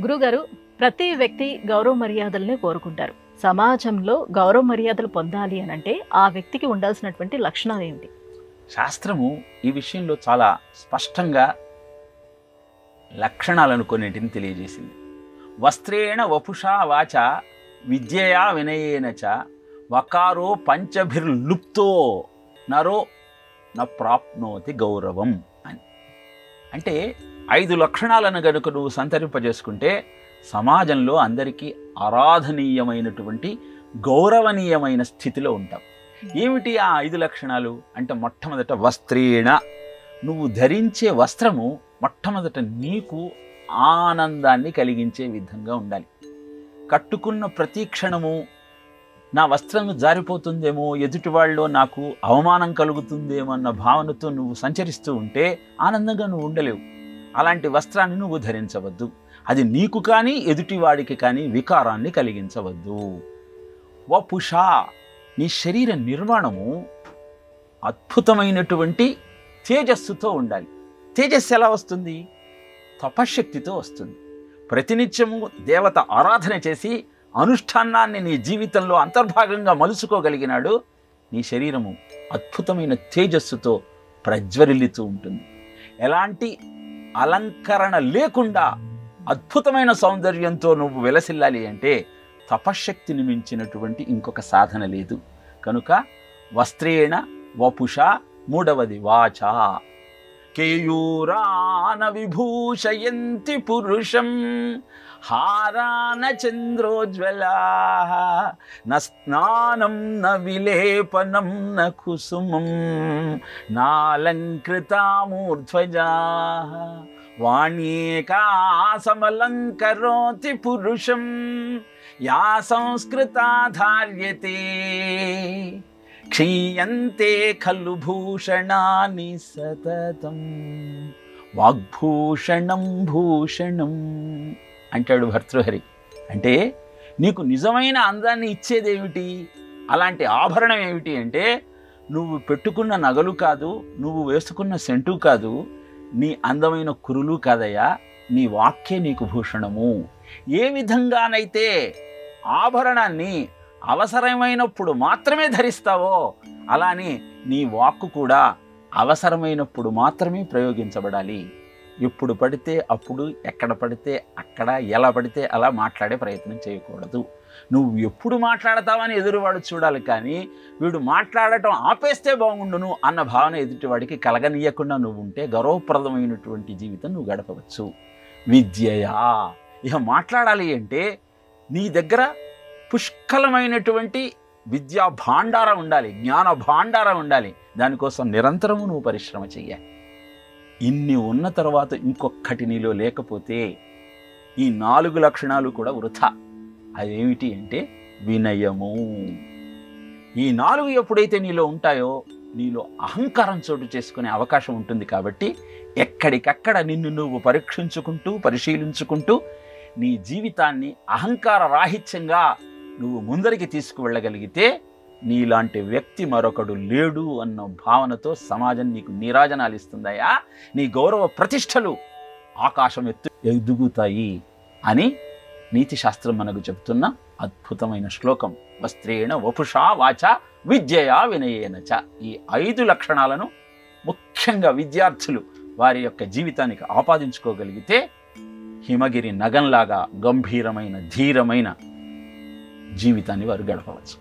గురుగారు, ప్రతి వ్యక్తి గౌరవ మర్యాదల్ని కోరుకుంటారు. సమాజంలో గౌరవ మర్యాదలు పొందాలి అనంటే ఆ వ్యక్తికి ఉండాల్సినటువంటి లక్షణాలు ఏమిటి? శాస్త్రము ఈ విషయంలో చాలా స్పష్టంగా లక్షణాలను కొన్నింటిని తెలియజేసింది. వస్త్రేణ వపుషా వాచ విద్యయా వినయేన చ వకారో పంచభిర్లుప్తో నరో న ప్రాప్నోతి గౌరవం అని. అంటే 5 లక్షణాలను గనుక నువ్వు సంతరింపజేసుకుంటే సమాజంలో అందరికీ ఆరాధనీయమైనటువంటి గౌరవనీయమైన స్థితిలో ఉంటావు. ఏమిటి ఆ 5 లక్షణాలు అంటే, మొట్టమొదట వస్త్రేణ, నువ్వు ధరించే వస్త్రము మొట్టమొదట నీకు ఆనందాన్ని కలిగించే విధంగా ఉండాలి. కట్టుకున్న ప్రతి క్షణము నా వస్త్రం జారిపోతుందేమో, ఎదుటివాళ్ళలో నాకు అవమానం కలుగుతుందేమో అన్న భావనతో నువ్వు సంచరిస్తూ ఉంటే ఆనందంగా నువ్వు ఉండలేవు. అలాంటి వస్త్రాన్ని నువ్వు ధరించవద్దు. అది నీకు కానీ ఎదుటివాడికి కానీ వికారాన్ని కలిగించవద్దు. వపుషా, నీ శరీర నిర్మాణము అద్భుతమైనటువంటి తేజస్సుతో ఉండాలి. తేజస్సు ఎలా వస్తుంది? తపశ్శక్తితో వస్తుంది. ప్రతినిత్యము దేవత ఆరాధన చేసి అనుష్ఠానాన్ని నీ జీవితంలో అంతర్భాగంగా మలుచుకోగలిగినాడు. నీ శరీరము అద్భుతమైన తేజస్సుతో ప్రజ్వరిల్లుతూ ఉంటుంది. ఎలాంటి అలంకరణ లేకుండా అద్భుతమైన సౌందర్యంతో నువ్వు వెలసిల్లాలి అంటే తపశ్శక్తిని మించినటువంటి ఇంకొక సాధన లేదు. కనుక వస్త్రేణ వపుష. మూడవది వాచ. కేయూరాన విభూషయంతి పురుషం హారాన చంద్రోజ్వలా న స్నానం న విలేపనం న కుసుమం నాలంకృతామూర్ధ్వజా వాణ్యేకా సమలంకరోతి పురుషం యా సంస్కృతా ధార్యతే క్షీయంతే ఖలు భూషణాని సతతం వాగ్భూషణం భూషణం అంటాడు భర్తృహరి. అంటే నీకు నిజమైన అందాన్ని ఇచ్చేదేమిటి? అలాంటి ఆభరణం ఏమిటి అంటే, నువ్వు పెట్టుకున్న నగలు కాదు, నువ్వు వేసుకున్న సెంటు కాదు, నీ అందమైన కురులు కాదయ్యా, నీ వాక్యే నీకు భూషణము. ఏ విధంగానైతే ఆభరణాన్ని అవసరమైనప్పుడు మాత్రమే ధరిస్తావో, అలానే నీ వాక్కు కూడా అవసరమైనప్పుడు మాత్రమే ప్రయోగించబడాలి. ఎప్పుడు పడితే అప్పుడు, ఎక్కడ పడితే అక్కడ, ఎలా పడితే అలా మాట్లాడే ప్రయత్నం చేయకూడదు. నువ్వు ఎప్పుడు మాట్లాడతావని ఎదురువాడు చూడాలి, కానీ వీడు మాట్లాడటం ఆపేస్తే బాగుండును అన్న భావన ఎదుటివాడికి కలగనీయకుండా నువ్వు ఉంటే గౌరవప్రదమైనటువంటి జీవితం నువ్వు గడపవచ్చు. విద్యయా, ఇక మాట్లాడాలి అంటే నీ దగ్గర పుష్కలమైనటువంటి విద్యా భాండారం ఉండాలి, జ్ఞాన భాండారం ఉండాలి. దానికోసం నిరంతరము నువ్వు పరిశ్రమ చెయ్యాలి. ఇన్ని ఉన్న తర్వాత ఇంకొక్కటి నీలో లేకపోతే ఈ 4 లక్షణాలు కూడా వృథా. అదేమిటి అంటే వినయము. ఈ 4 ఎప్పుడైతే నీలో ఉంటాయో నీలో అహంకారం చోటు చేసుకునే అవకాశం ఉంటుంది. కాబట్టి ఎక్కడికక్కడ నిన్ను నువ్వు పరీక్షించుకుంటూ పరిశీలించుకుంటూ నీ జీవితాన్ని అహంకార రాహిత్యంగా నువ్వు ముందరికి తీసుకువెళ్ళగలిగితే నీలాంటి వ్యక్తి మరొకడు లేడు అన్న భావనతో సమాజం నీకు నీరాజనాలు ఇస్తుందయా, నీ గౌరవ ప్రతిష్టలు ఆకాశం ఎదుగుతాయి అని నీతి శాస్త్రం మనకు చెబుతున్న అద్భుతమైన శ్లోకం. వస్త్రేణ వపుషా వాచ విద్యయా వినయేన చ. ఈ 5 లక్షణాలను ముఖ్యంగా విద్యార్థులు వారి యొక్క జీవితానికి ఆపాదించుకోగలిగితే హిమగిరి నగంలాగా గంభీరమైన ధీరమైన జీవితాన్ని వారు గడపవచ్చు.